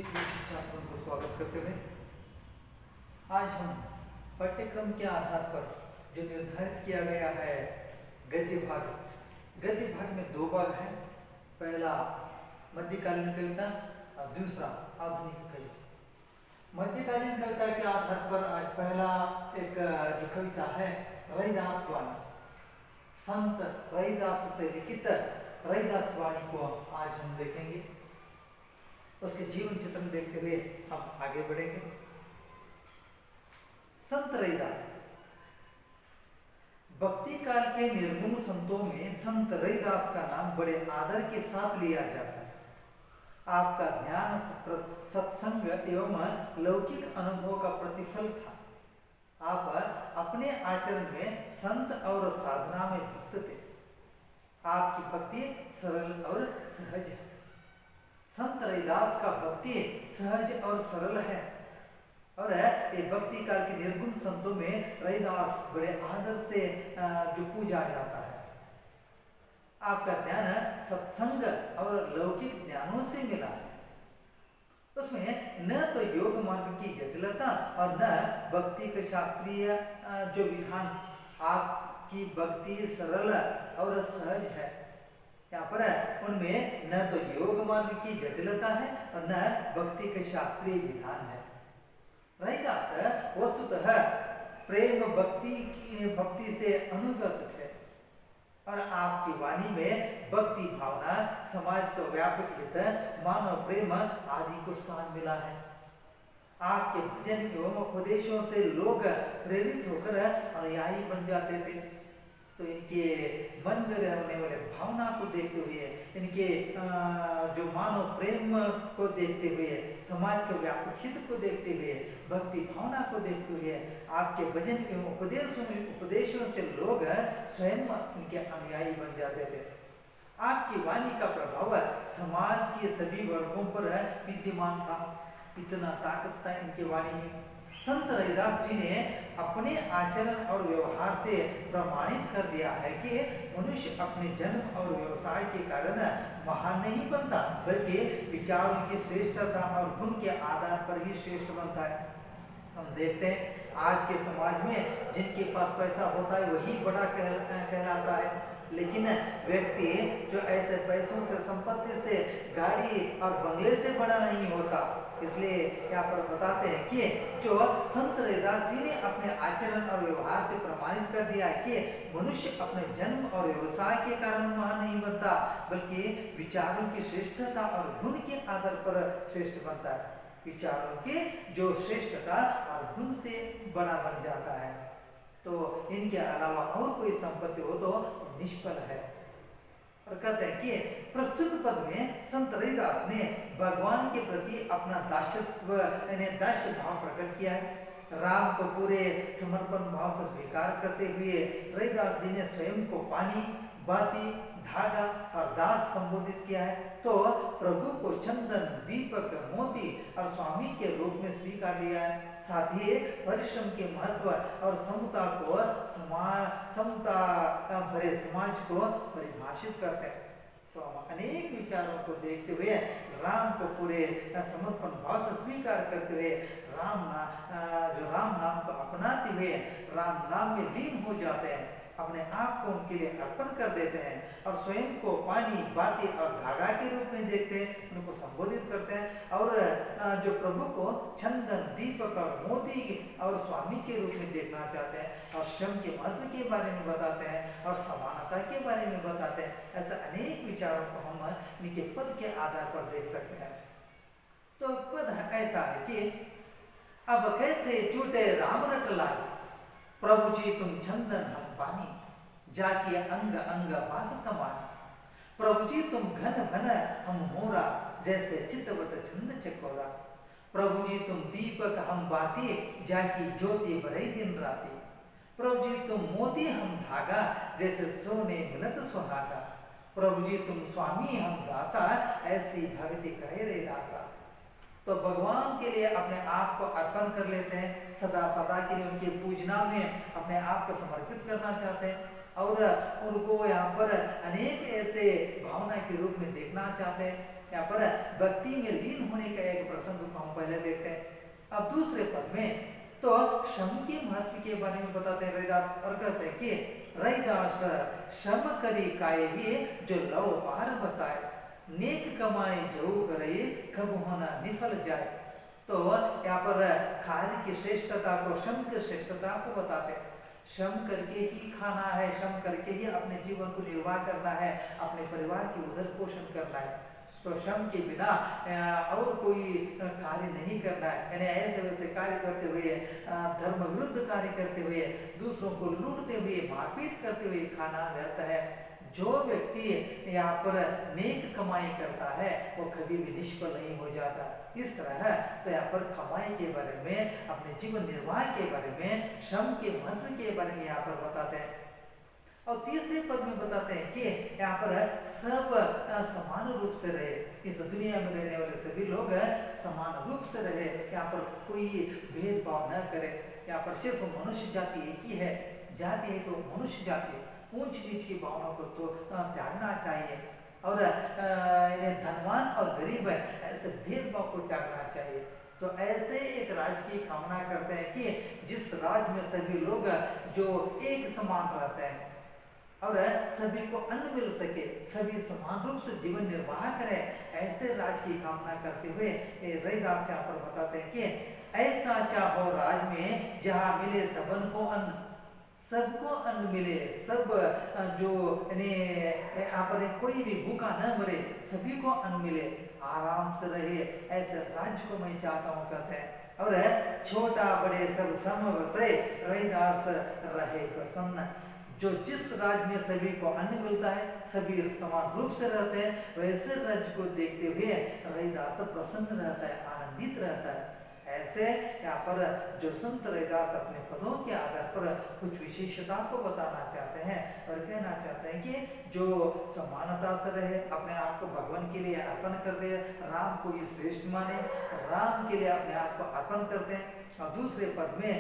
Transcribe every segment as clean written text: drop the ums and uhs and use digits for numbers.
सभी प्रिय छात्रों को स्वागत करते हुए आज हम पाठ्यक्रम के आधार पर जो निर्धारित किया गया है गद्य भाग में दो भाग है। पहला मध्यकालीन कविता और दूसरा आधुनिक कविता। मध्यकालीन कविता के आधार पर आज पहला एक जो कविता है रैदास वाणी, संत रैदास से लिखित रैदास वाणी को आज हम देखेंगे। उसके जीवन चित्रण देखते हुए हम आगे बढ़ेंगे। संत रैदास। भक्ति काल के निर्गुण संतों में संत रैदास का नाम बड़े आदर के साथ लिया जाता है। आपका ज्ञान सत्संग एवं लौकिक अनुभव का प्रतिफल था। आप अपने आचरण में संत और साधना में भक्त थे। आपकी भक्ति सरल और सहज है। संत रैदास का भक्ति सहज और सरल है और ये भक्ति काल के निर्गुण संतों में रैदास बड़े आदर से जो पूजा जाता है। आपका ज्ञान सत्संग और लौकिक ज्ञानों से मिला है। उसमें न तो योग मार्ग की जटिलता और न भक्ति के शास्त्रीय जो विधान। आपकी भक्ति सरल और सहज है। यहाँ पर उनमें न तो योग मार्ग की जटिलता है और न भक्ति के शास्त्रीय विधान है। रैदास वस्तुतः प्रेम भक्ति से अनुगत थे और आपकी वाणी में भक्ति भावना, समाज का व्यापक हित, मानव प्रेम आदि को स्थान मिला है। आपके भजन एवं उपदेशों से लोग प्रेरित होकर अनुयायी बन जाते थे। तो इनके मन में रहने वाले भावना को देखते हुए, इनके जो मानव प्रेम को देखते हुए, समाज के व्यापक हित को देखते हुए, भक्ति भावना को देखते हुए आपके भजन एवं उपदेशों से लोग स्वयं इनके अनुयायी बन जाते थे। आपकी वाणी का प्रभाव समाज के सभी वर्गों पर विद्यमान था। इतना ताकत था इनके वाणी में। संत रैदास जी ने अपने आचरण और व्यवहार से प्रमाणित कर दिया है कि मनुष्य अपने जन्म और व्यवसाय के कारण महान नहीं बनता, बल्कि विचारों की श्रेष्ठता और गुण के आधार पर ही श्रेष्ठ बनता है। हम देखते हैं आज के समाज में जिनके पास पैसा होता है वही बड़ा कहलाता है, लेकिन व्यक्ति जो ऐसे पैसों से, संपत्ति से, गाड़ी और बंगले से बड़ा नहीं होता। इसलिए यहाँ पर बताते हैं कि जो संत रैदास जी ने अपने आचरण और व्यवहार से प्रमाणित कर दिया है कि मनुष्य अपने जन्म और व्यवसाय के कारण महान नहीं बनता, बल्कि विचारों की श्रेष्ठता और गुण के आधार पर श्रेष्ठ बनता है। विचारों की जो श्रेष्ठता और गुण से बड़ा बन जाता है। तो इनके अलावा और कोई संपत्ति हो तो निष्फल है। और कहते हैं कि प्रस्तुत पद में संत रैदास ने भगवान के प्रति अपना दास्यत्व यानी दास्य भाव प्रकट किया है। राम को पूरे समर्पण भाव से स्वीकार करते हुए रैदास जी ने स्वयं को पानी, बाती, धागा और दास संबोधित किया है। तो प्रभु को चंदन, दीपक, मोती और स्वामी के रूप में स्वीकार लिया है। साथ ही परिश्रम के महत्व और समता भरे समाज को परिभाषित करते हैं। तो हम अनेक विचारों को देखते हुए राम को पूरे समर्पण भाव से स्वीकार करते हुए राम नाम को अपनाते हुए राम नाम में लीन हो जाते हैं, अपने आप को उनके लिए अर्पण कर देते हैं और स्वयं को पानी, बाती और धागा के रूप में देखते हैं, उनको संबोधित करते हैं और जो प्रभु को चंदन, दीपक और मोती और स्वामी के रूप में देखना चाहते हैं और श्रम के महत्व के बारे में बताते हैं और समानता के बारे में बताते हैं। ऐसे अनेक विचारों को हम इनके पद के आधार पर देख सकते हैं। तो पद ऐसा है कि अब कैसे छूटे राम रट लागे, प्रभु जी तुम चंदन हम पानी, जाके अंग अंग बास समान। प्रभु जी तुम घन घन हम मोरा, जैसे चितवत छंद चकोरा। प्रभु जी तुम दीपक हम बाती, जाकी ज्योति बरई दिन राती। प्रभु जी तुम मोती हम धागा, जैसे सोने मिलत सुहागा। प्रभु जी तुम स्वामी हम दासा, ऐसी भक्ति करे रे दासा। तो भगवान के लिए अपने आप को अर्पण कर लेते हैं, सदा सदा के लिए उनके पूजना में अपने आप को समर्पित करना चाहते हैं और उनको यहाँ पर अनेक ऐसे भावना के रूप में देखना चाहते हैं। यहाँ पर भक्ति में लीन होने का एक प्रसंग को हम पहले देखते हैं। अब दूसरे पद में तो श्रम के महत्व के बारे में बताते हैं रैदास और कहते हैं कि रैदास श्रम करी काये ही जो लव पार बसाए, नेक कमाए जो करे कब होना निफल जाए। तो यहाँ पर कार्य की श्रेष्ठता को, श्रम की श्रेष्ठता को बताते हैं। श्रम करके ही खाना है, श्रम करके ही अपने जीवन को निर्वाह करना है, अपने परिवार की उधर पोषण करना है। तो श्रम के बिना और कोई कार्य नहीं करना है। यानी ऐसे वैसे कार्य करते हुए, धर्म विरुद्ध कार्य करते हुए, दूसरों को लूटते हुए, मारपीट करते हुए खाना व्यर्थ है। जो व्यक्ति यहाँ पर नेक कमाई करता है वो कभी भी निष्फल नहीं हो जाता। इस तरह है तो यहाँ पर कमाई के बारे में, अपने जीवन निर्वाह के बारे में, श्रम के महत्व के बारे में यहाँ पर बताते हैं। और तीसरे पद में बताते हैं कि यहाँ पर सब समान रूप से रहे, इस दुनिया में रहने वाले सभी लोग समान रूप से रहे, यहाँ पर कोई भेदभाव न करे। यहाँ पर सिर्फ मनुष्य जाति एक ही है, जाति है तो मनुष्य जाति, ऊंच नीच की भावनाओं को तो त्यागना चाहिए। और धनवान और गरीब है ऐसे भेदभाव को त्यागना चाहिए। तो ऐसे एक राज्य की कामना करते हैं कि जिस राज्य में सभी लोग जो एक समान रहते हैं और सभी को अन्न मिल सके, सभी समान रूप से जीवन निर्वाह करें, ऐसे राज्य की कामना करते हुए रैदास यहाँ पर बताते हैं कि ऐसा चाहो राज में जहाँ मिले सबन को अन्न, सबको अन्न मिले, सब जो यहाँ पर कोई भी भूखा न मरे, सभी को अन्न मिले, आराम से रहे, ऐसे राज्य को मैं चाहता हूँ कहते हैं। और छोटा बड़े सब सम बसे, रैदास रहे प्रसन्न। जो जिस राज्य में सभी को अन्न मिलता है, सभी समान रूप से रहते हैं, वैसे राज्य को देखते हुए रैदास प्रसन्न रहता है, आनंदित रहता है। ऐसे यहाँ पर जो संत रैदास अपने पदों के आधार पर कुछ विशेषता को बताना चाहते हैं और कहना चाहते हैं कि जो समानता से रहे, अपने आप को भगवान के लिए अर्पण कर दे, राम को ही श्रेष्ठ माने, राम के लिए अपने आप को अर्पण करते हैं। और दूसरे पद में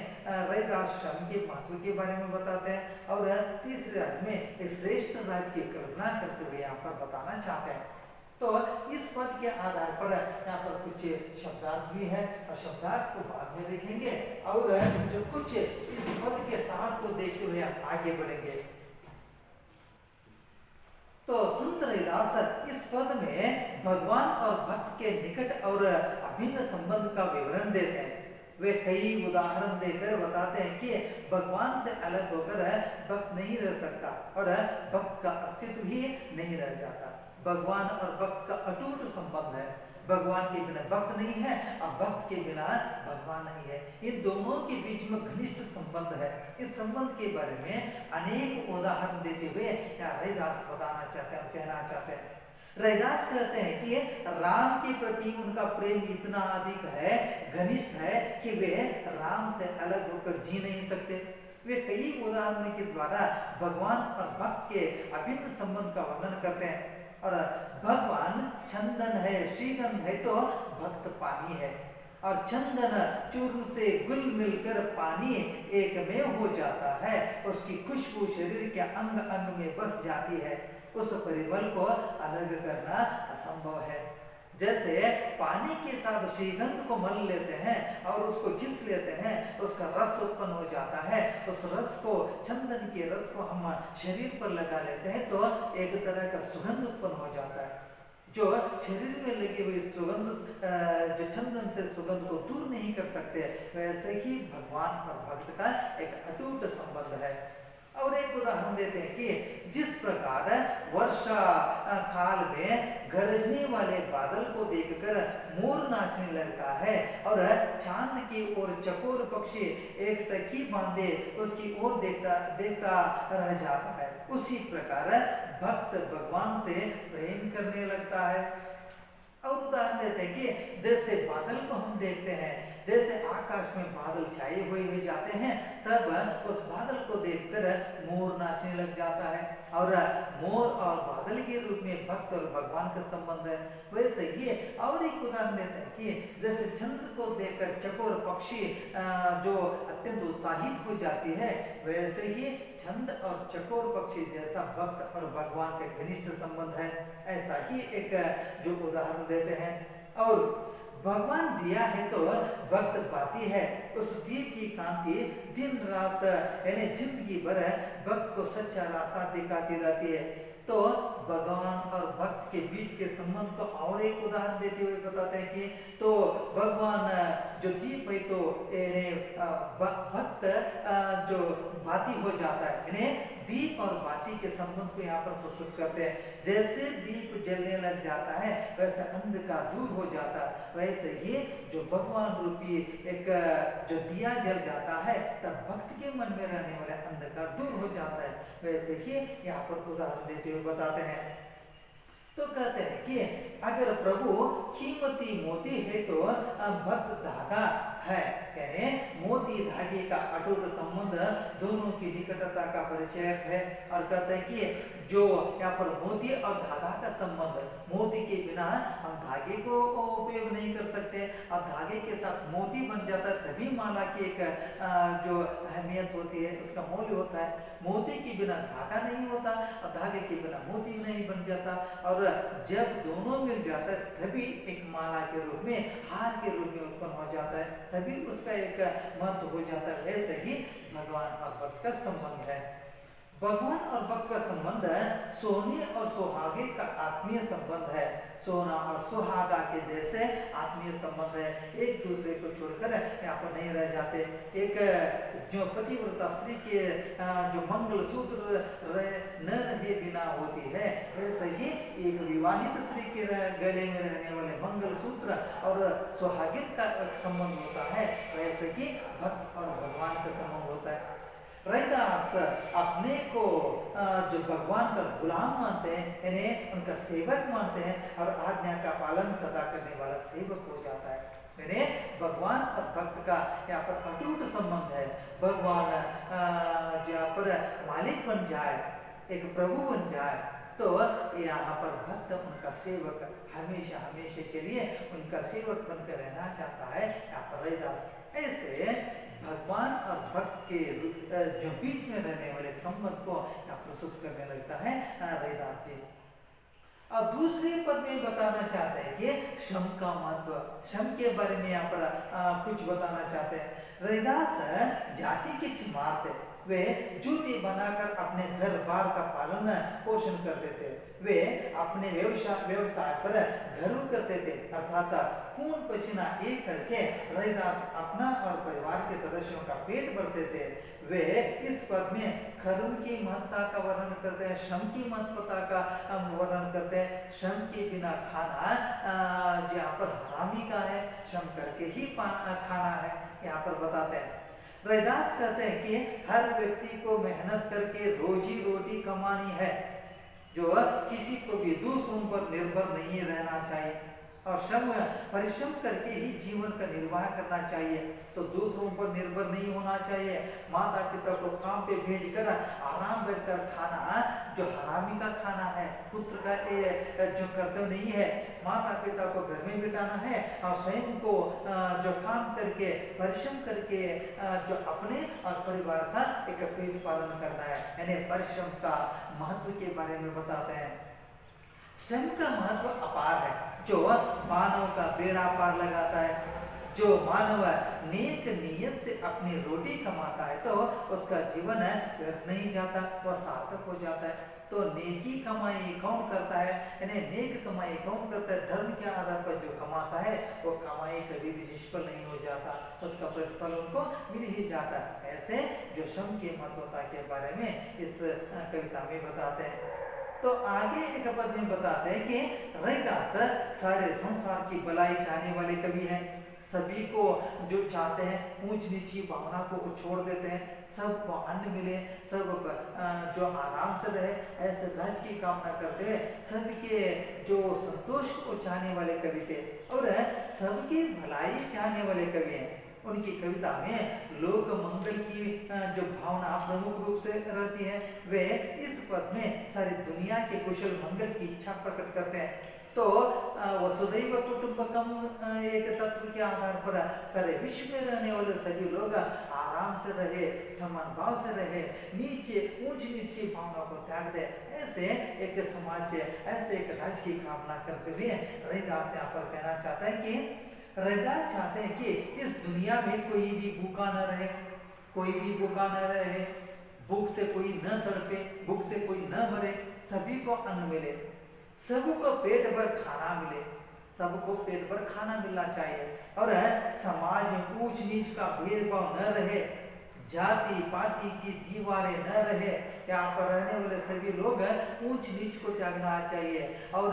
रैदास श्रम के महत्व के बारे में बताते हैं और तीसरे राज्य में एक श्रेष्ठ राज्य की कल्पना करते हुए यहाँ पर बताना चाहते हैं। तो इस पद के आधार पर यहाँ पर कुछ शब्दार्थ भी है और शब्दार्थ को बाद में देखेंगे और जो कुछ इस पद के सार को देखते हुए हम आगे बढ़ेंगे। तो संत रैदास इस पद में भगवान और भक्त के निकट और अभिन्न संबंध का विवरण देते हैं। वे कई उदाहरण देकर बताते हैं कि भगवान से अलग होकर भक्त नहीं रह सकता और भक्त का अस्तित्व ही नहीं रह जाता। भगवान और भक्त का अटूट संबंध है। भगवान के बिना भक्त नहीं है और भक्त के बिना भगवान नहीं है। इन दोनों के बीच में घनिष्ठ संबंध है। इस संबंध के बारे में अनेक उदाहरण देते हुए यहाँ रैदास बताना चाहते हैं, कहना चाहते हैं। रैदास कहते हैं कि राम के प्रति उनका प्रेम इतना अधिक है, घनिष्ठ है कि वे राम से अलग होकर जी नहीं सकते। वे कई उदाहरणों के द्वारा भगवान और भक्त के अभिन्न संबंध का वर्णन करते हैं। और भगवान चंदन है, श्रीगंध है तो भक्त पानी है, और चंदन चूर्ण से घुल मिलकर पानी एक में हो जाता है, उसकी खुशबू शरीर के अंग अंग में बस जाती है, उस परिमल को अलग करना असंभव है। जैसे पानी के साथ श्रीगंध को मल लेते हैं और उसको घिस लेते हैं, उसका रस उत्पन्न हो जाता है, उस रस को, चंदन के रस को हम शरीर पर लगा लेते हैं तो एक तरह का सुगंध उत्पन्न हो जाता है। जो शरीर में लगी हुई सुगंध, जो चंदन से सुगंध को दूर नहीं कर सकते, वैसे ही भगवान और भक्त का एक अटूट संबंध है। और एक उदाहरण देते हैं कि जिस प्रकार वर्षा काल में गरजने वाले बादल को देखकर मोर नाचने लगता है और चांद की ओर चकोर पक्षी एक टकी बांधे उसकी ओर देखता देखता रह जाता है, उसी प्रकार भक्त भगवान से प्रेम करने लगता है। और उदाहरण देते हैं कि जैसे बादल को हम देखते हैं, जैसे आकाश में बादल छाए हुए जाते हैं तब उस बादल को देखकर मोर नाचने लग जाता है। और मोर और बादल के रूप में भक्त और भगवान का संबंध है। वैसे ये और एक उदाहरण देते हैं कि जैसे चंद्र को देखकर चकोर पक्षी जो अत्यंत उत्साहित हो जाती है, वैसे ही छंद और चकोर पक्षी जैसा भक्त और भगवान का घनिष्ठ संबंध है। ऐसा ही एक जो उदाहरण देते हैं। और भगवान दिया है तो भक्त बाती है, उस दीप की कांति दिन रात यानी जिंदगी भर भक्त को सच्चा रास्ता दिखाती रहती है। तो भगवान और भक्त के बीच के संबंध को और एक उदाहरण देते हुए बताते हैं कि तो भगवान जो दीप है तो भक्त जो बाती हो जाता है, यानी दीप और बाती के संबंध को यहाँ पर प्रस्तुत करते हैं। जैसे दीप जलने लग जाता है वैसे अंधकार दूर हो जाता है, वैसे ही जो भगवान रूपी एक जो दिया जल जाता है तब भक्त के मन में रहने वाला अंधकार दूर हो जाता है। वैसे ही यहाँ पर उदाहरण देते हुए बताते हैं। तो कहते हैं कि अगर प्रभु कीमती मोती है तो भक्त धागा है, यानी मोती धागे का अटूट संबंध दोनों की निकटता का परिचय है। और कहते हैं कि जो यहाँ पर मोती और धागा का संबंध, मोती के बिना हम धागे को उपयोग नहीं कर सकते और धागे के साथ मोती बन जाता है तभी माला की एक जो अहमियत होती है, उसका मूल्य होता है। मोती के बिना धागा नहीं होता और धागे के बिना मोती नहीं बन जाता। और जब दोनों मिल जाता है तभी एक माला के रूप में, हार के रूप में उत्पन्न हो जाता है, तभी उसका एक महत्व हो जाता है। ऐसे ही भगवान और भक्त का संबंध है। भगवान और भक्त का संबंध सोने और सुहागे का आत्मीय संबंध है। सोना और सुहागा के जैसे आत्मीय संबंध है, एक दूसरे को छोड़कर यहाँ पर नहीं रह जाते। एक जो पतिव्रता स्त्री के जो मंगल सूत्र न रहे बिना होती है, वैसे ही एक विवाहित स्त्री के गले में रहने वाले मंगल सूत्र और सुहागिन का संबंध होता है, वैसे ही भक्त और भगवान का संबंध होता है। रैदास अपने को जो भगवान का गुलाम मानते हैं, यानी उनका सेवक मानते हैं और आज्ञा का पालन सदा करने वाला सेवक हो जाता है। यानी भगवान और भक्त का यहाँ पर अटूट संबंध है। भगवान जो यहाँ पर मालिक बन जाए, एक प्रभु बन जाए, तो यहाँ पर भक्त उनका सेवक हमेशा हमेशा के लिए उनका सेवक बनकर रहना चाहता है। यहाँ पर रैदास ऐसे भगवान और भक्त के जो बीच में रहने वाले संबंध को यहाँ प्रस्तुत करने लगता है रैदास जी। और दूसरे पद में बताना चाहते हैं कि श्रम का महत्व, श्रम के बारे में यहाँ पर कुछ बताना चाहते हैं। रैदास जाति के चिमारते, वे जूते बनाकर अपने घर बार का पालन पोषण करते थे। वे अपने व्यवसाय पर घरू करते थे, अर्थात खून पसीना एक करके रैदास अपना और परिवार के सदस्यों का पेट भरते थे। वे इस पद में कर्म की महत्ता का वर्णन करते हैं, श्रम की महत्वता का वर्णन करते हैं। श्रम के बिना खाना यहाँ पर हरामी का है, श्रम करके ही खाना है, यहाँ पर बताते हैं। रैदास कहते हैं कि हर व्यक्ति को मेहनत करके रोजी रोटी कमानी है, जो किसी को भी दूसरों पर निर्भर नहीं रहना चाहिए और परिश्रम करके ही जीवन का निर्वाह करना चाहिए। तो दूसरों पर निर्भर नहीं होना चाहिए। माता पिता को काम पे भेजकर आराम बैठकर खाना जो हरामी का खाना है, पुत्र का जो कर्तव्य नहीं है। माता पिता को घर में बिठाना है और स्वयं को जो काम करके परिश्रम करके जो अपने और परिवार का एक पेट पालन करना है, यानी परिश्रम का महत्व के बारे में बताते हैं। श्रम का महत्व अपार है, जो मानव का बेड़ा पार लगाता है। जो मानव नेक नियत से अपनी रोटी कमाता है तो उसका जीवन व्यर्थ नहीं जाता, वह सार्थक हो जाता है। तो नेकी कमाई कौन करता है, यानी नेक कमाई कौन करता है? धर्म के आधार पर जो कमाता है वो कमाई कभी भी निष्फल नहीं हो जाता, उसका प्रतिफल उनको मिल ही जाता है। ऐसे जो श्रम की महत्वता के बारे में इस कविता में बताते हैं। तो आगे एक पद में बताते हैं कि रैदास सारे संसार की भलाई चाहने वाले कवि हैं। सभी को जो चाहते हैं ऊंच नीची भावना को छोड़ देते हैं, सबको अन्न मिले, सब जो आराम से रहे, ऐसे राज्य की कामना करते हैं। सबके जो संतोष को चाहने वाले कवि थे और सबकी भलाई चाहने वाले कवि हैं। उनकी कविता में लोक मंगल की जो भावना प्रमुख रूप से रहती है। वे इस पद में सारी दुनिया के कुशल मंगल की इच्छा प्रकट करते हैं। तो वसुधैव कुटुंबकम एक तत्व के आधार पर सारे विश्व में रहने वाले सभी लोग आराम से रहे, समान भाव से रहे, नीचे ऊंच नीच की भावना को त्याग दे, ऐसे एक समाज, ऐसे एक राज्य की कामना करते हुए रैदास यहाँ पर कहना चाहता है कि रैदास चाहते हैं कि इस दुनिया में कोई भी भूखा न रहे, कोई भी भूखा न रहे, भूख से कोई न तड़पे, भूख से कोई न मरे, सभी को अन्न मिले, सबको पेट भर खाना मिले, सबको पेट भर खाना मिलना चाहिए। और समाज में ऊंच नीच का भेदभाव न रहे, जाति पाति की दीवारें न रहे, यहाँ पर रहने वाले सभी लोग ऊंच नीच को त्यागना चाहिए और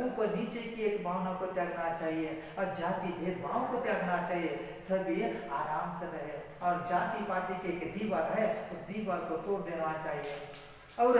ऊपर नीचे की एक भावना को त्यागना चाहिए और जाति भेदभाव को त्यागना चाहिए, सभी आराम से रहे और जाति पाति की एक दीवार है, उस दीवार को तोड़ देना चाहिए। और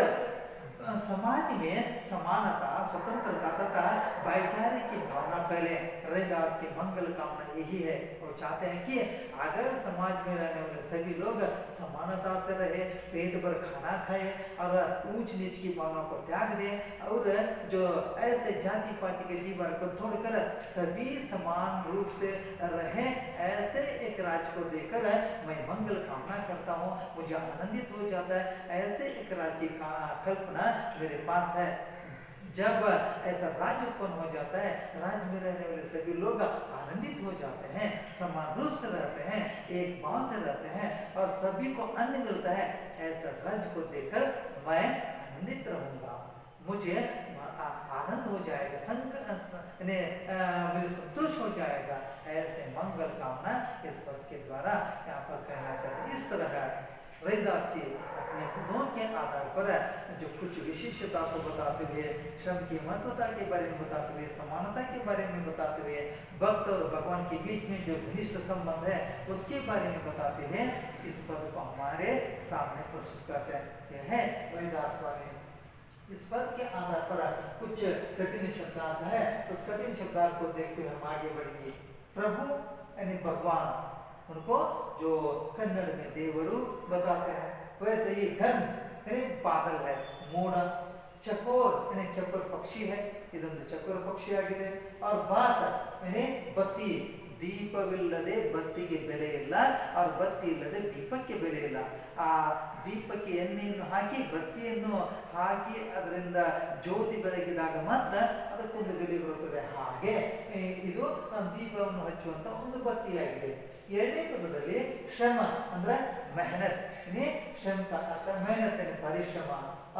समाज में समानता, स्वतंत्रता तथा भाईचारे की भावना फैले। रैदास की मंगल कामना यही है। वो चाहते हैं कि अगर समाज में रहने वाले सभी लोग समानता से रहे, पेट भर खाना खाए और ऊंच नीच की भावना को त्याग दें और जो ऐसे जाति पाति के दीवार को तोड़कर सभी समान रूप से रहे, ऐसे एक राज्य को देखकर मैं मंगल कामना करता हूँ, मुझे आनंदित हो जाता है। ऐसे एक राज्य की कल्पना मेरे पास है। जब ऐसा राज्य उत्पन्न हो जाता है, राज्य में रहने वाले सभी लोग आनंदित हो जाते हैं, समान रूप से रहते हैं, एक भाव से रहते हैं और सभी को अन्न मिलता है, ऐसा राज्य को देखकर मैं आनंदित रहूंगा, मुझे आनंद हो जाएगा, मुझे संतोष हो जाएगा। ऐसे मंगल कामना इस पद के द्वारा यहाँ पर कहना चाहते हैं। इस तरह रैदास जी अपने पदों के आधार पर जो कुछ विशिष्टता को बताते हुए, श्रम की महत्वता के बारे में बताते हुए, समानता के बारे में बताते हुए, भक्त और भगवान के बीच में जो घनिष्ठ संबंध है उसके बारे में बताते हुए इस पद को हमारे सामने प्रस्तुत करते हैं। यह है रैदास वाले। इस पद के आधार पर कुछ कठिन शब्दार्थ है, उस कठिन शब्दार्थ को देखते हुए हम आगे बढ़ेंगे। प्रभु यानी भगवान, उनको जो कन्नड़ में देवरू बताते हैं, वैसे ही घन यानी बादल है, मोड़, चकोर यानी चकोर पक्षी है, ಇದೊಂದು ಚಕೋರ ಪಕ್ಷಿ ಆಗಿದೆ। और बात यानी बत्ती, ದೀಪವಿಲ್ಲದೆ ಬತ್ತಿಗೆ ಬೆಲೆ ಇಲ್ಲ, और ಬತ್ತಿ ಇಲ್ಲದೆ ದೀಪಕ್ಕೆ ಬೆಲೆ ಇಲ್ಲ। ಆ ದೀಪಕ್ಕೆ ಎಣ್ಣೆಯನ್ನು ಹಾಕಿ ಬತ್ತಿಯನ್ನು ಹಾಕಿ ಅದರಿಂದ ಜ್ಯೋತಿ ಬೆಳಗಿದಾಗ ಮಾತ್ರ ಅದಕ್ಕೊಂದು ಬೆಲೆ ಬರುತ್ತದೆ। ಹಾಗೆ ಇದು ದೀಪವನ್ನು ಹಚ್ಚುವಂತ ಒಂದು ಬತ್ತಿಯಾಗಿದೆ। ಎರಡನೇ ಪದದಲ್ಲಿ ಶ್ರಮ ಅಂದ್ರೆ मेहनत, श्रम का अर्थ मेहनत यानी परिश्रम,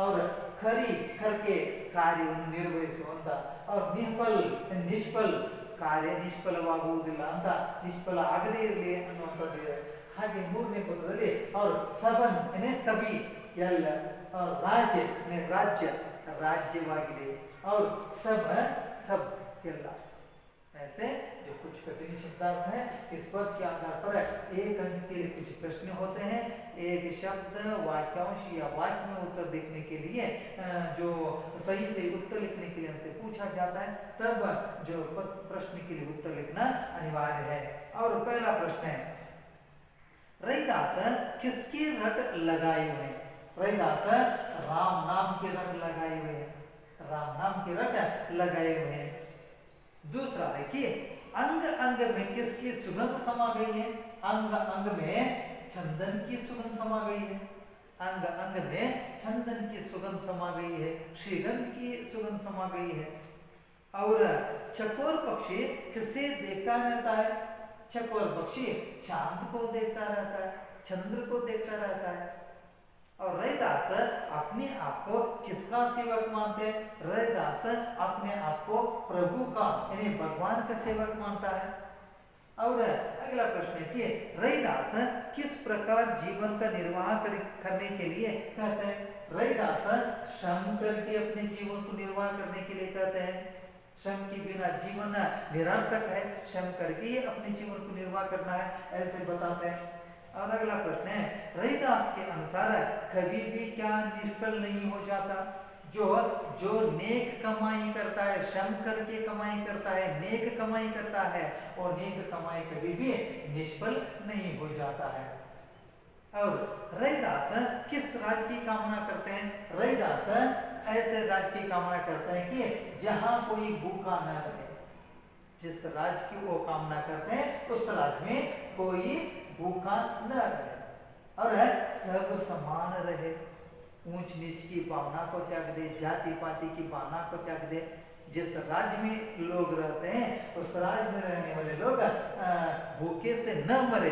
और खरी करके ಕಾರ್ಯವನ್ನು ನಿರ್ವಹಿಸುವಂತ, और ನಿಫಲ್ ನಿಷ್ಫಲ್ ಕಾರ್ಯ ನಿಷ್ಫಲವಾಗುವುದಿಲ್ಲ ಅಂತ, ನಿಷ್ಫಲ ಆಗದೇ ಇರಲಿ ಅನ್ನುವಂಥದ್ದು। ಹಾಗೆ ಮೂರನೇ ಪದದಲ್ಲಿ और सबन यानी सभी ಎಲ್ಲ, और राज्य यानी राज्य राज्यवाಗಿದೆ, और सब सब ಎಲ್ಲ। ऐसे जो कुछ कठिन शब्दार्थ है, इस पद के आधार पर एक अंक के लिए कुछ प्रश्न होते हैं। एक शब्द वाक्यांश या वाक्य में उत्तर देखने के लिए जो सही से उत्तर लिखने के लिए हमसे पूछा जाता है, तब जो प्रश्न के लिए उत्तर लिखना अनिवार्य है। और पहला प्रश्न है, रैदास किसकी रट लगाए हुए? रैदास राम नाम की रट लगाए हुए हैं, राम नाम की रट लगाए हुए हैं। दूसरा है कि अंग अंग में किसकी सुगंध समा गई है? अंग अंग में चंदन की सुगंध समा गई है, अंग अंग में चंदन की सुगंध समा गई है, श्रीगंध की सुगंध समा गई है। और चकोर पक्षी किसे देखता रहता है? चकोर पक्षी चांद को देखता रहता है, चंद्र को देखता रहता है। और रैदास अपने आप को किसका सेवक मानते हैं? रैदास अपने आप को प्रभु का यानी भगवान का सेवक मानता है। और अगला प्रश्न है कि रैदास किस प्रकार जीवन का निर्वाह करने के लिए कहते हैं? रैदास श्रम करके अपने जीवन को निर्वाह करने के लिए कहते हैं। श्रम के बिना जीवन निरर्थक है, श्रम करके ही अपने जीवन को निर्वाह करना है, ऐसे बताते हैं। और अगला प्रश्न है, रैदास के अनुसार कभी भी क्या निष्फल नहीं हो जाता? जो जो नेक कमाई करता है, श्रम करके कमाई करता है, नेक कमाई करता है, और नेक कमाई कभी भी निष्फल नहीं हो जाता है। और रैदास किस राज की कामना करते हैं? रैदास ऐसे राज की कामना करते हैं कि जहां कोई भूखा न रहे। जिस राज की वो कामना करते हैं उस राज में कोई भूखा न रहे और सब समान रहे। ऊंच नीच की भावना को त्याग दे, जाति पाति की भावना को त्याग दे। जिस राज्य में लोग रहते हैं उस राज्य में रहने वाले लोग भूखे से न मरे,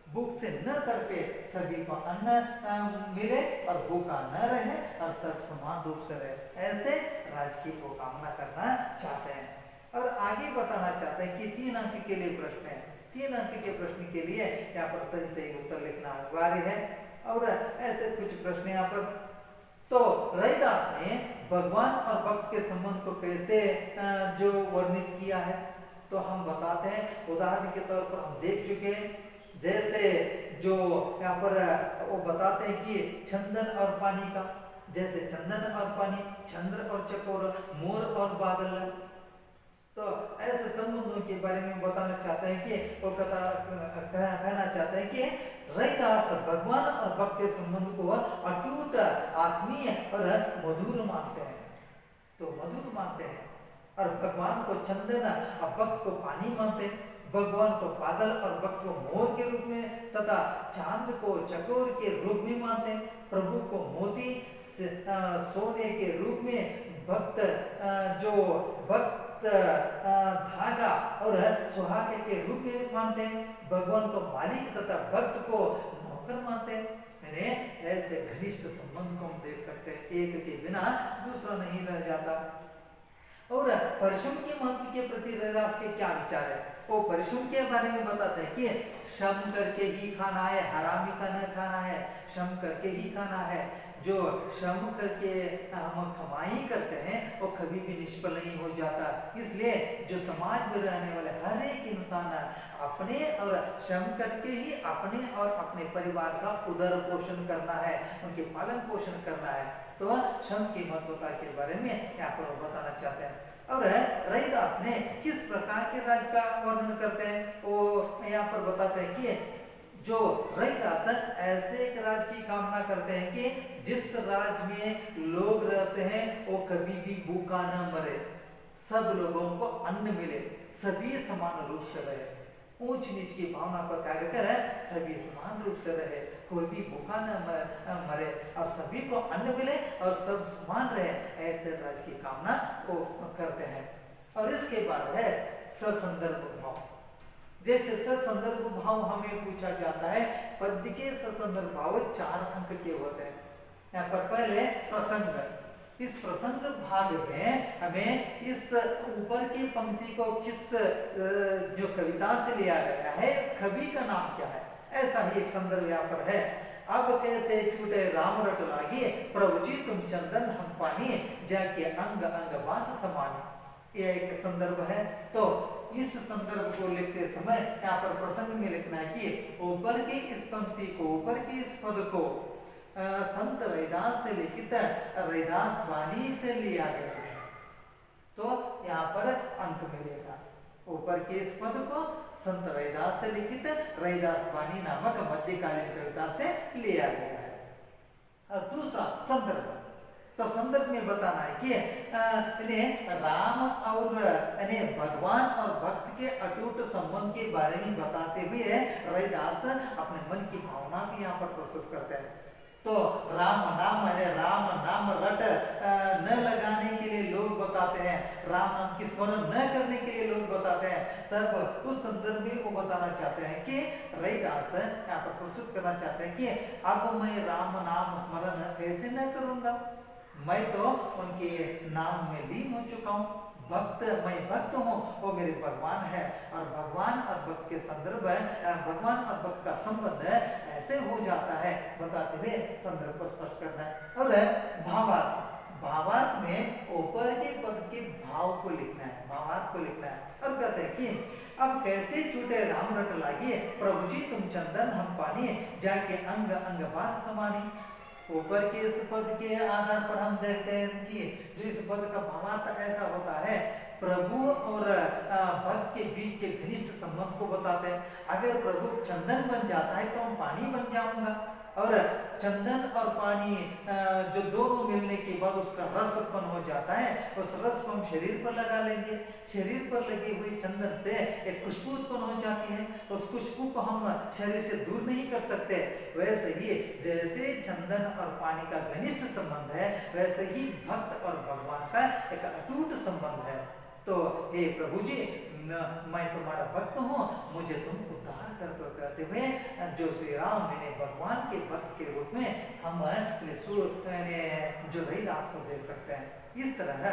भूख से न तड़पे, सभी को अन्न मिले और भूखा न रहे और सब समान रूप से रहे। ऐसे राज्य की वो कामना करना चाहते हैं। और आगे बताना चाहते हैं कि 3 अंक के लिए प्रश्न है। 3 अंक के प्रश्न के लिए यहाँ पर सही सही उत्तर लिखना अनिवार्य है। और ऐसे कुछ प्रश्न यहाँ पर, तो रैदास ने भगवान और भक्त के संबंध को कैसे जो वर्णित किया है, तो हम बताते हैं। उदाहरण के तौर पर हम देख चुके हैं, जैसे जो यहाँ पर वो बताते हैं कि चंदन और पानी का, जैसे चंदन और पानी, चंद्र और चकोर, मोर और बादल। तो ऐसे संबंधों के बारे में बताना चाहते हैं कि वो कहना चाहते हैं कि रैदास भगवान और भक्त के संबंध को अटूट, आत्मीय और मधुर मानते हैं। तो मधुर मानते हैं और भगवान को चंदन और भक्त को पानी मानते हैं, भगवान को बादल और भक्त को मोर के रूप में तथा चांद को चकोर के रूप में मानते हैं, प्रभु को मोती सोने के रूप में, भक्त जो भक्त धागा और सुहागे के रूप में मानते हैं, भगवान को मालिक तथा भक्त को नौकर मानते हैं। ऐसे घनिष्ठ संबंध को हम देख सकते हैं, एक के बिना दूसरा नहीं रह जाता। और परिश्रम के महत्व के प्रति रैदास के क्या विचार है? वो परिश्रम के बारे में बताते हैं कि श्रम करके ही खाना है, हरामी का न खाना है, श्रम करके ही खाना है। जो श्रम करके हम कमाई करते हैं वो कभी भी निष्फल नहीं हो जाता। इसलिए जो समाज में रहने वाले हर एक इंसान अपने और श्रम करके ही अपने और अपने परिवार का उदर पोषण करना है, उनके पालन पोषण करना है। तो श्रम की महत्वता के बारे में यहाँ पर वो बताना चाहते हैं। और रैदास ने किस प्रकार के राज्य का वर्णन करते हैं, वो यहाँ पर बताते हैं कि जो रैदास ऐसे एक राज्य की कामना करते हैं कि जिस राज्य में लोग रहते हैं वो कभी भी भूखा न मरे, सब लोगों को अन्न मिले, सभी समान रूप से रहे, ऊंच नीच की भावना को त्याग कर सभी समान रूप से रहे, कोई भी भूखा न मरे और सभी को अन्न मिले और सब समान रहे। ऐसे राज्य की कामना वो करते हैं। और इसके बाद है ससंदर्भ भाव। जैसे ससंदर्भ भाव हमें पूछा जाता है, पद्य के ससंदर्भ भाव 4 अंक के होते हैं। यहाँ पर पहले प्रसंग, इस प्रसंग भाग में हमें इस ऊपर की पंक्ति को किस जो कविता से लिया गया है, कवि का नाम क्या है, ऐसा ही एक संदर्भ यहाँ पर है। अब कैसे छूटे राम रट लागे, प्रभु जी तुम चंदन हम पानी, जाके अंग अंग वास समानी। यह एक संदर्भ है। तो इस संदर्भ को लिखते समय यहाँ पर प्रसंग में लिखना है कि ऊपर की इस पंक्ति को, ऊपर की इस पद को संत रैदास से लिखित रैदास वाणी से लिया गया है, तो यहाँ पर अंक मिलेगा। ऊपर के इस पद को संत रैदास से लिखित रैदास वाणी नामक मध्यकालीन कविता से लिया गया है। और दूसरा संदर्भ, तो संदर्भ में बताना है कि इन्हें राम और भगवान और भक्त के अटूट संबंध के बारे में बताते हुए रैदास अपने मन की भावना को यहाँ पर प्रस्तुत करते हैं। तो राम नाम रट न लगाने के लिए लोग बताते हैं, राम नाम की स्मरण न करने के लिए लोग बताते हैं, तब उस संदर्भ में वो बताना चाहते हैं कि रैदास यहाँ पर प्रस्तुत करना चाहते हैं कि अब मैं राम नाम स्मरण कैसे न करूंगा, मैं तो उनके नाम में लीन हो चुका हूँ, मैं भक्त हूँ, वो मेरे भगवान है। और भगवान और भक्त के संदर्भ, भगवान और भक्त का संबंध ऐसे हो जाता है, बताते हुए संदर्भ को स्पष्ट करना है। और भावार्थ में ऊपर के पद के भाव को लिखना है, भावार्थ को लिखना है। और कहते हैं कि अब कैसे छूटे राम रट लागिए, प्रभु जी तुम चंदन हम पानी, जाके अंग अंग वास समानी। ऊपर के इस पद के आधार पर हम देखते हैं कि जो इस पद का भावार्थ ऐसा होता है, प्रभु और भक्त के बीच के घनिष्ठ संबंध को बताते हैं। अगर प्रभु चंदन बन जाता है तो हम पानी बन जाऊंगा, और चंदन और पानी जो दोनों मिलने के बाद उसका रस उत्पन्न हो जाता है, उस रस को हम शरीर पर लगा लेंगे, शरीर पर लगी हुई चंदन से एक खुशबू उत्पन्न हो जाती है, उस खुशबू को हम शरीर से दूर नहीं कर सकते। वैसे ही जैसे चंदन और पानी का घनिष्ठ संबंध है, वैसे ही भक्त और भगवान का एक अटूट संबंध है। तो हे प्रभु जी, मैं तुम्हारा भक्त हूँ, मुझे तुम उद्धार कर दो, कहते हुए जो श्री राम ने भगवान के भक्त के रूप में हम जो रविदास को देख सकते हैं। इस तरह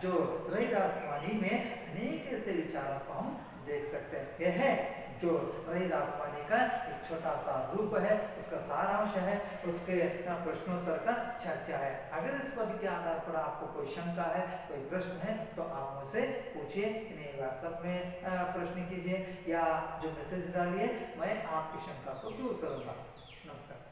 जो रविदास वाणी में अनेक ऐसे विचारों को हम देख सकते हैं। यह है जो रविदास वाणी का एक छोटा सा रूप है, उसका सारांश है, उसके प्रश्नोत्तर का चर्चा है। अगर इस पद के आधार पर आपको कोई शंका है, कोई प्रश्न है, तो आप मुझसे पूछिए, इन्हें व्हाट्सएप में प्रश्न कीजिए या जो मैसेज डालिए, मैं आपकी शंका को दूर करूंगा। नमस्कार।